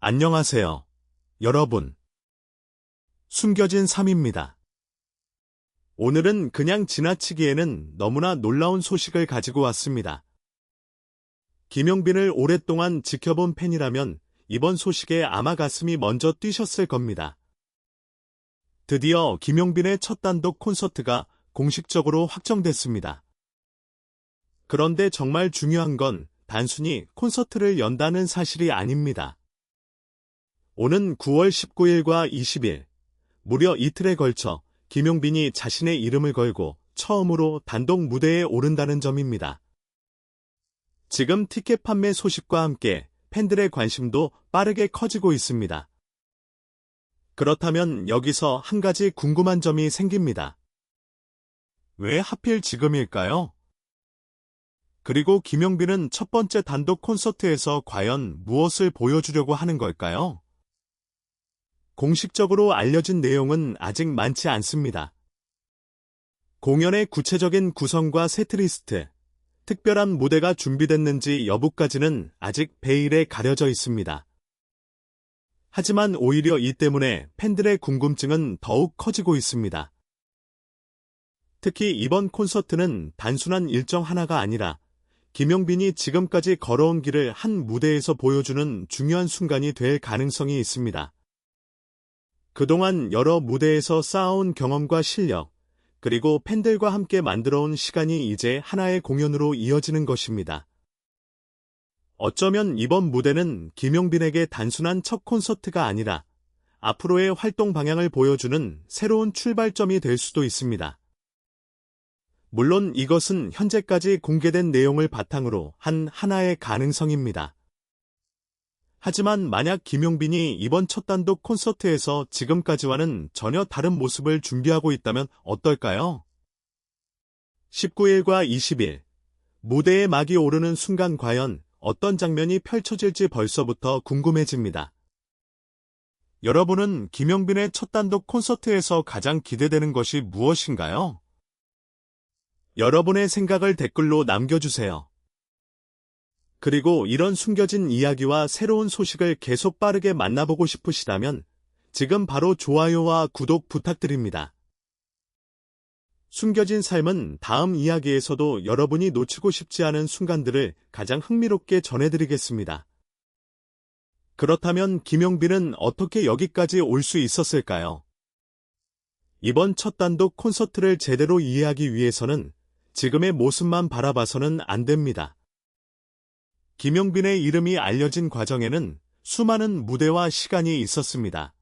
안녕하세요, 여러분. 숨겨진 삶입니다. 오늘은 그냥 지나치기에는 너무나 놀라운 소식을 가지고 왔습니다. 김용빈을 오랫동안 지켜본 팬이라면 이번 소식에 아마 가슴이 먼저 뛰셨을 겁니다. 드디어 김용빈의 첫 단독 콘서트가 공식적으로 확정됐습니다. 그런데 정말 중요한 건 단순히 콘서트를 연다는 사실이 아닙니다. 오는 9월 19일과 20일, 무려 이틀에 걸쳐 김용빈이 자신의 이름을 걸고 처음으로 단독 무대에 오른다는 점입니다. 지금 티켓 판매 소식과 함께 팬들의 관심도 빠르게 커지고 있습니다. 그렇다면 여기서 한 가지 궁금한 점이 생깁니다. 왜 하필 지금일까요? 그리고 김용빈은 첫 번째 단독 콘서트에서 과연 무엇을 보여주려고 하는 걸까요? 공식적으로 알려진 내용은 아직 많지 않습니다. 공연의 구체적인 구성과 세트리스트, 특별한 무대가 준비됐는지 여부까지는 아직 베일에 가려져 있습니다. 하지만 오히려 이 때문에 팬들의 궁금증은 더욱 커지고 있습니다. 특히 이번 콘서트는 단순한 일정 하나가 아니라 김용빈이 지금까지 걸어온 길을 한 무대에서 보여주는 중요한 순간이 될 가능성이 있습니다. 그동안 여러 무대에서 쌓아온 경험과 실력, 그리고 팬들과 함께 만들어온 시간이 이제 하나의 공연으로 이어지는 것입니다. 어쩌면 이번 무대는 김용빈에게 단순한 첫 콘서트가 아니라 앞으로의 활동 방향을 보여주는 새로운 출발점이 될 수도 있습니다. 물론 이것은 현재까지 공개된 내용을 바탕으로 한 하나의 가능성입니다. 하지만 만약 김용빈이 이번 첫 단독 콘서트에서 지금까지와는 전혀 다른 모습을 준비하고 있다면 어떨까요? 19일과 20일, 무대에 막이 오르는 순간 과연 어떤 장면이 펼쳐질지 벌써부터 궁금해집니다. 여러분은 김용빈의 첫 단독 콘서트에서 가장 기대되는 것이 무엇인가요? 여러분의 생각을 댓글로 남겨주세요. 그리고 이런 숨겨진 이야기와 새로운 소식을 계속 빠르게 만나보고 싶으시다면 지금 바로 좋아요와 구독 부탁드립니다. 숨겨진 삶은 다음 이야기에서도 여러분이 놓치고 싶지 않은 순간들을 가장 흥미롭게 전해드리겠습니다. 그렇다면 김용빈은 어떻게 여기까지 올 수 있었을까요? 이번 첫 단독 콘서트를 제대로 이해하기 위해서는 지금의 모습만 바라봐서는 안 됩니다. 김용빈의 이름이 알려진 과정에는 수많은 무대와 시간이 있었습니다.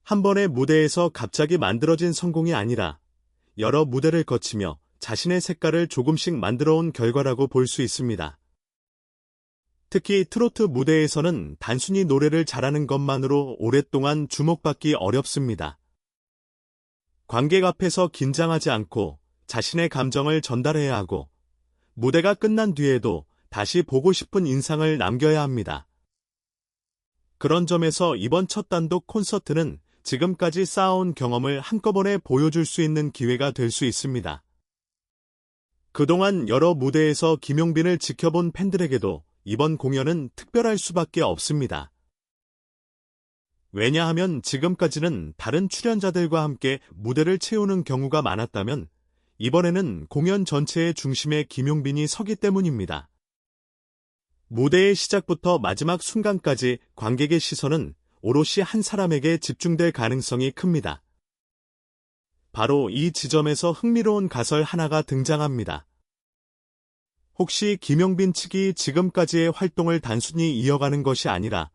한 번의 무대에서 갑자기 만들어진 성공이 아니라 여러 무대를 거치며 자신의 색깔을 조금씩 만들어온 결과라고 볼 수 있습니다. 특히 트로트 무대에서는 단순히 노래를 잘하는 것만으로 오랫동안 주목받기 어렵습니다. 관객 앞에서 긴장하지 않고 자신의 감정을 전달해야 하고 무대가 끝난 뒤에도 다시 보고 싶은 인상을 남겨야 합니다. 그런 점에서 이번 첫 단독 콘서트는 지금까지 쌓아온 경험을 한꺼번에 보여줄 수 있는 기회가 될 수 있습니다. 그동안 여러 무대에서 김용빈을 지켜본 팬들에게도 이번 공연은 특별할 수밖에 없습니다. 왜냐하면 지금까지는 다른 출연자들과 함께 무대를 채우는 경우가 많았다면 이번에는 공연 전체의 중심에 김용빈이 서기 때문입니다. 무대의 시작부터 마지막 순간까지 관객의 시선은 오롯이 한 사람에게 집중될 가능성이 큽니다. 바로 이 지점에서 흥미로운 가설 하나가 등장합니다. 혹시 김용빈 측이 지금까지의 활동을 단순히 이어가는 것이 아니라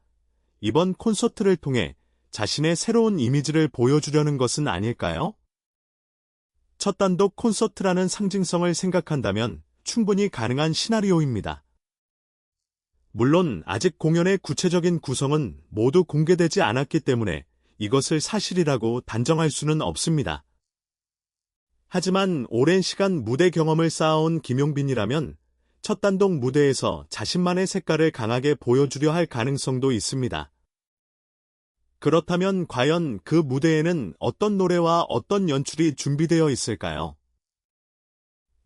이번 콘서트를 통해 자신의 새로운 이미지를 보여주려는 것은 아닐까요? 첫 단독 콘서트라는 상징성을 생각한다면 충분히 가능한 시나리오입니다. 물론 아직 공연의 구체적인 구성은 모두 공개되지 않았기 때문에 이것을 사실이라고 단정할 수는 없습니다. 하지만 오랜 시간 무대 경험을 쌓아온 김용빈이라면 첫 단독 무대에서 자신만의 색깔을 강하게 보여주려 할 가능성도 있습니다. 그렇다면 과연 그 무대에는 어떤 노래와 어떤 연출이 준비되어 있을까요?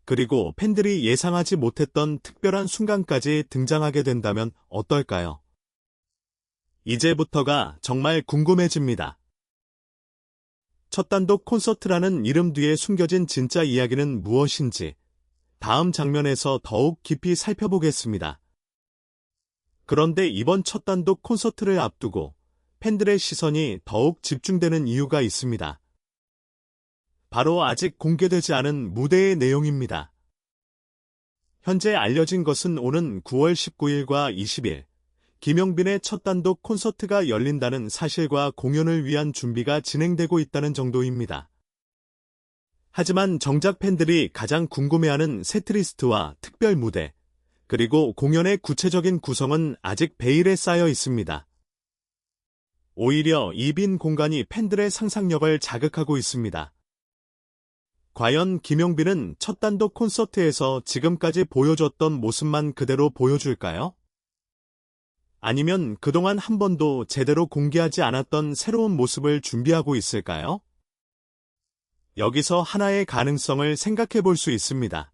그리고 팬들이 예상하지 못했던 특별한 순간까지 등장하게 된다면 어떨까요? 이제부터가 정말 궁금해집니다. 첫 단독 콘서트라는 이름 뒤에 숨겨진 진짜 이야기는 무엇인지 다음 장면에서 더욱 깊이 살펴보겠습니다. 그런데 이번 첫 단독 콘서트를 앞두고 팬들의 시선이 더욱 집중되는 이유가 있습니다. 바로 아직 공개되지 않은 무대의 내용입니다. 현재 알려진 것은 오는 9월 19일과 20일, 김용빈의 첫 단독 콘서트가 열린다는 사실과 공연을 위한 준비가 진행되고 있다는 정도입니다. 하지만 정작 팬들이 가장 궁금해하는 세트리스트와 특별 무대, 그리고 공연의 구체적인 구성은 아직 베일에 쌓여 있습니다. 오히려 이 빈 공간이 팬들의 상상력을 자극하고 있습니다. 과연 김용빈은 첫 단독 콘서트에서 지금까지 보여줬던 모습만 그대로 보여줄까요? 아니면 그동안 한 번도 제대로 공개하지 않았던 새로운 모습을 준비하고 있을까요? 여기서 하나의 가능성을 생각해 볼 수 있습니다.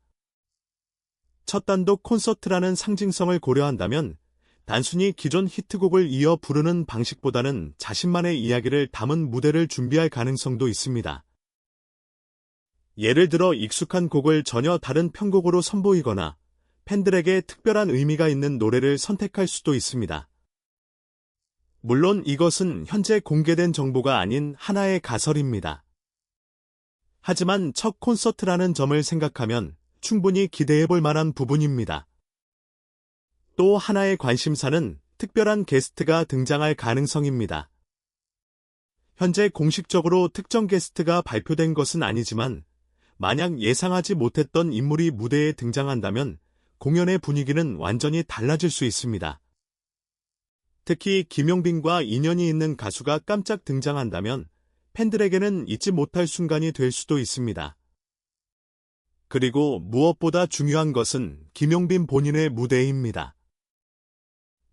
첫 단독 콘서트라는 상징성을 고려한다면 단순히 기존 히트곡을 이어 부르는 방식보다는 자신만의 이야기를 담은 무대를 준비할 가능성도 있습니다. 예를 들어 익숙한 곡을 전혀 다른 편곡으로 선보이거나 팬들에게 특별한 의미가 있는 노래를 선택할 수도 있습니다. 물론 이것은 현재 공개된 정보가 아닌 하나의 가설입니다. 하지만 첫 콘서트라는 점을 생각하면 충분히 기대해 볼 만한 부분입니다. 또 하나의 관심사는 특별한 게스트가 등장할 가능성입니다. 현재 공식적으로 특정 게스트가 발표된 것은 아니지만 만약 예상하지 못했던 인물이 무대에 등장한다면 공연의 분위기는 완전히 달라질 수 있습니다. 특히 김용빈과 인연이 있는 가수가 깜짝 등장한다면 팬들에게는 잊지 못할 순간이 될 수도 있습니다. 그리고 무엇보다 중요한 것은 김용빈 본인의 무대입니다.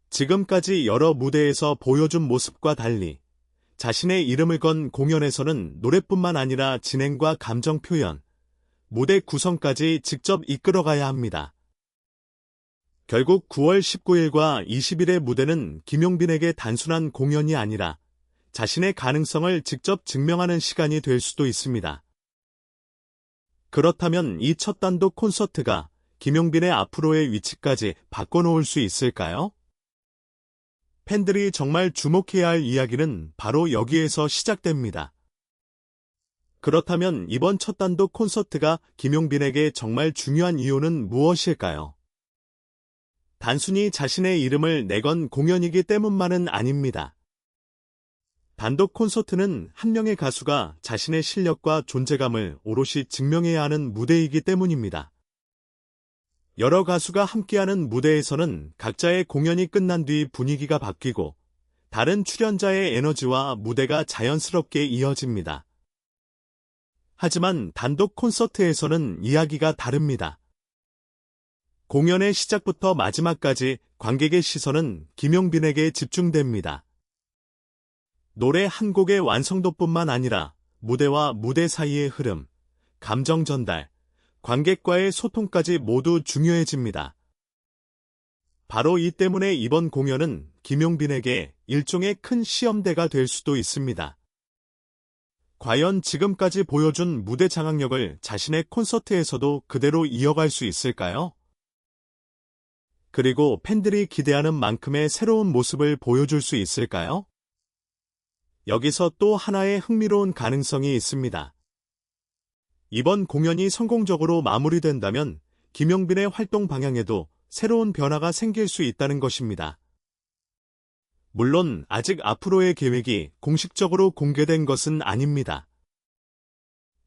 지금까지 여러 무대에서 보여준 모습과 달리 자신의 이름을 건 공연에서는 노래뿐만 아니라 진행과 감정 표현, 무대 구성까지 직접 이끌어가야 합니다. 결국 9월 19일과 20일의 무대는 김용빈에게 단순한 공연이 아니라 자신의 가능성을 직접 증명하는 시간이 될 수도 있습니다. 그렇다면 이 첫 단독 콘서트가 김용빈의 앞으로의 위치까지 바꿔놓을 수 있을까요? 팬들이 정말 주목해야 할 이야기는 바로 여기에서 시작됩니다. 그렇다면 이번 첫 단독 콘서트가 김용빈에게 정말 중요한 이유는 무엇일까요? 단순히 자신의 이름을 내건 공연이기 때문만은 아닙니다. 단독 콘서트는 한 명의 가수가 자신의 실력과 존재감을 오롯이 증명해야 하는 무대이기 때문입니다. 여러 가수가 함께하는 무대에서는 각자의 공연이 끝난 뒤 분위기가 바뀌고 다른 출연자의 에너지와 무대가 자연스럽게 이어집니다. 하지만 단독 콘서트에서는 이야기가 다릅니다. 공연의 시작부터 마지막까지 관객의 시선은 김용빈에게 집중됩니다. 노래 한 곡의 완성도뿐만 아니라 무대와 무대 사이의 흐름, 감정 전달, 관객과의 소통까지 모두 중요해집니다. 바로 이 때문에 이번 공연은 김용빈에게 일종의 큰 시험대가 될 수도 있습니다. 과연 지금까지 보여준 무대 장악력을 자신의 콘서트에서도 그대로 이어갈 수 있을까요? 그리고 팬들이 기대하는 만큼의 새로운 모습을 보여줄 수 있을까요? 여기서 또 하나의 흥미로운 가능성이 있습니다. 이번 공연이 성공적으로 마무리된다면 김용빈의 활동 방향에도 새로운 변화가 생길 수 있다는 것입니다. 물론 아직 앞으로의 계획이 공식적으로 공개된 것은 아닙니다.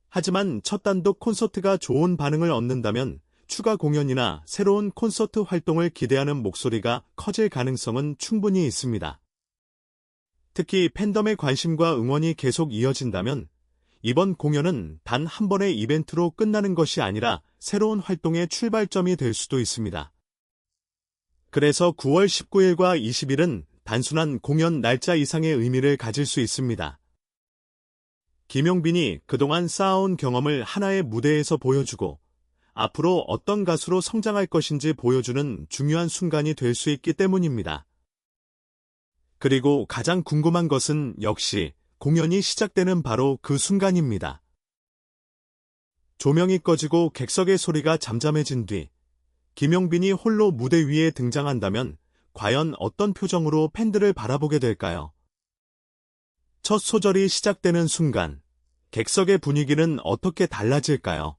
하지만 첫 단독 콘서트가 좋은 반응을 얻는다면 추가 공연이나 새로운 콘서트 활동을 기대하는 목소리가 커질 가능성은 충분히 있습니다. 특히 팬덤의 관심과 응원이 계속 이어진다면 이번 공연은 단 한 번의 이벤트로 끝나는 것이 아니라 새로운 활동의 출발점이 될 수도 있습니다. 그래서 9월 19일과 20일은 단순한 공연 날짜 이상의 의미를 가질 수 있습니다. 김용빈이 그동안 쌓아온 경험을 하나의 무대에서 보여주고 앞으로 어떤 가수로 성장할 것인지 보여주는 중요한 순간이 될 수 있기 때문입니다. 그리고 가장 궁금한 것은 역시 공연이 시작되는 바로 그 순간입니다. 조명이 꺼지고 객석의 소리가 잠잠해진 뒤 김용빈이 홀로 무대 위에 등장한다면 과연 어떤 표정으로 팬들을 바라보게 될까요? 첫 소절이 시작되는 순간 객석의 분위기는 어떻게 달라질까요?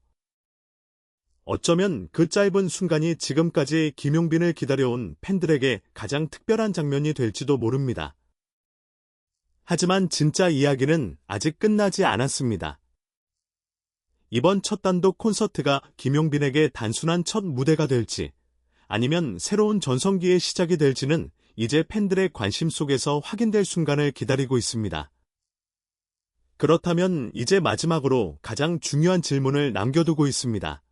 어쩌면 그 짧은 순간이 지금까지 김용빈을 기다려온 팬들에게 가장 특별한 장면이 될지도 모릅니다. 하지만 진짜 이야기는 아직 끝나지 않았습니다. 이번 첫 단독 콘서트가 김용빈에게 단순한 첫 무대가 될지 아니면 새로운 전성기의 시작이 될지는 이제 팬들의 관심 속에서 확인될 순간을 기다리고 있습니다. 그렇다면 이제 마지막으로 가장 중요한 질문을 남겨두고 있습니다.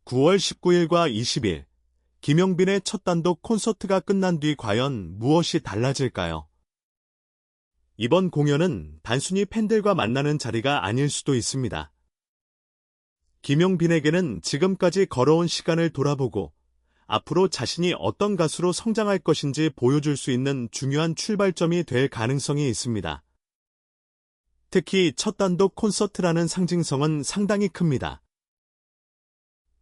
9월 19일과 20일, 김용빈의 첫 단독 콘서트가 끝난 뒤 과연 무엇이 달라질까요? 이번 공연은 단순히 팬들과 만나는 자리가 아닐 수도 있습니다. 김용빈에게는 지금까지 걸어온 시간을 돌아보고 앞으로 자신이 어떤 가수로 성장할 것인지 보여줄 수 있는 중요한 출발점이 될 가능성이 있습니다. 특히 첫 단독 콘서트라는 상징성은 상당히 큽니다.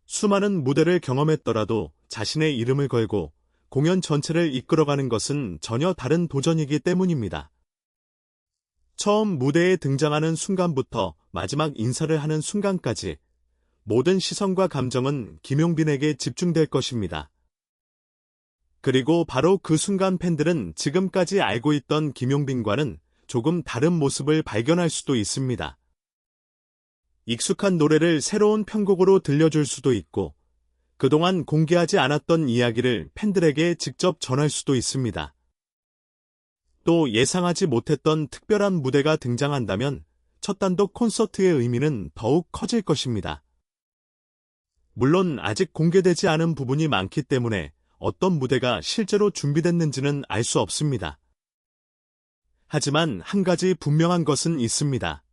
수많은 무대를 경험했더라도 자신의 이름을 걸고 공연 전체를 이끌어가는 것은 전혀 다른 도전이기 때문입니다. 처음 무대에 등장하는 순간부터 마지막 인사를 하는 순간까지 모든 시선과 감정은 김용빈에게 집중될 것입니다. 그리고 바로 그 순간 팬들은 지금까지 알고 있던 김용빈과는 조금 다른 모습을 발견할 수도 있습니다. 익숙한 노래를 새로운 편곡으로 들려줄 수도 있고, 그동안 공개하지 않았던 이야기를 팬들에게 직접 전할 수도 있습니다. 또 예상하지 못했던 특별한 무대가 등장한다면 첫 단독 콘서트의 의미는 더욱 커질 것입니다. 물론 아직 공개되지 않은 부분이 많기 때문에 어떤 무대가 실제로 준비됐는지는 알 수 없습니다. 하지만 한 가지 분명한 것은 있습니다.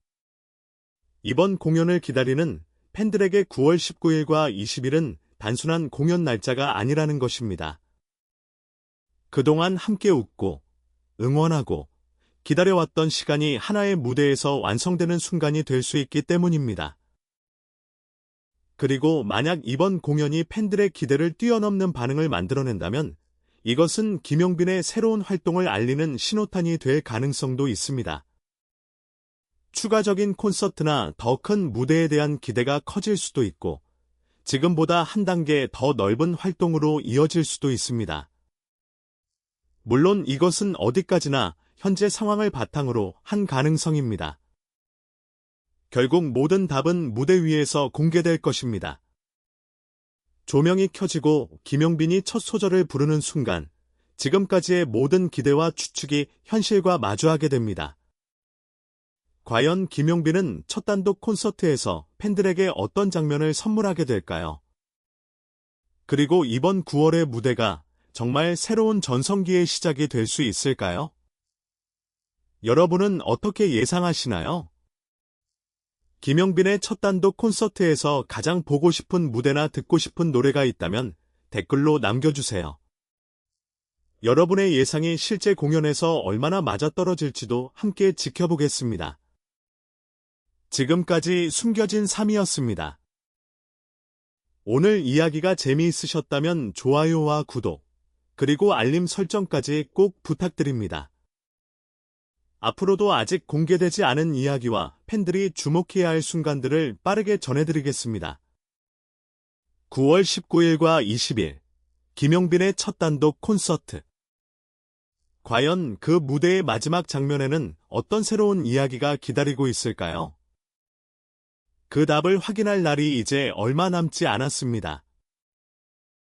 이번 공연을 기다리는 팬들에게 9월 19일과 20일은 단순한 공연 날짜가 아니라는 것입니다. 그동안 함께 웃고, 응원하고, 기다려왔던 시간이 하나의 무대에서 완성되는 순간이 될 수 있기 때문입니다. 그리고 만약 이번 공연이 팬들의 기대를 뛰어넘는 반응을 만들어낸다면 이것은 김용빈의 새로운 활동을 알리는 신호탄이 될 가능성도 있습니다. 추가적인 콘서트나 더 큰 무대에 대한 기대가 커질 수도 있고 지금보다 한 단계 더 넓은 활동으로 이어질 수도 있습니다. 물론 이것은 어디까지나 현재 상황을 바탕으로 한 가능성입니다. 결국 모든 답은 무대 위에서 공개될 것입니다. 조명이 켜지고 김용빈이 첫 소절을 부르는 순간 지금까지의 모든 기대와 추측이 현실과 마주하게 됩니다. 과연 김용빈은 첫 단독 콘서트에서 팬들에게 어떤 장면을 선물하게 될까요? 그리고 이번 9월의 무대가 정말 새로운 전성기의 시작이 될 수 있을까요? 여러분은 어떻게 예상하시나요? 김용빈의 첫 단독 콘서트에서 가장 보고 싶은 무대나 듣고 싶은 노래가 있다면 댓글로 남겨주세요. 여러분의 예상이 실제 공연에서 얼마나 맞아떨어질지도 함께 지켜보겠습니다. 지금까지 숨겨진 3이었습니다. 오늘 이야기가 재미있으셨다면 좋아요와 구독, 그리고 알림 설정까지 꼭 부탁드립니다. 앞으로도 아직 공개되지 않은 이야기와 팬들이 주목해야 할 순간들을 빠르게 전해드리겠습니다. 9월 19일과 20일, 김용빈의 첫 단독 콘서트. 과연 그 무대의 마지막 장면에는 어떤 새로운 이야기가 기다리고 있을까요? 그 답을 확인할 날이 이제 얼마 남지 않았습니다.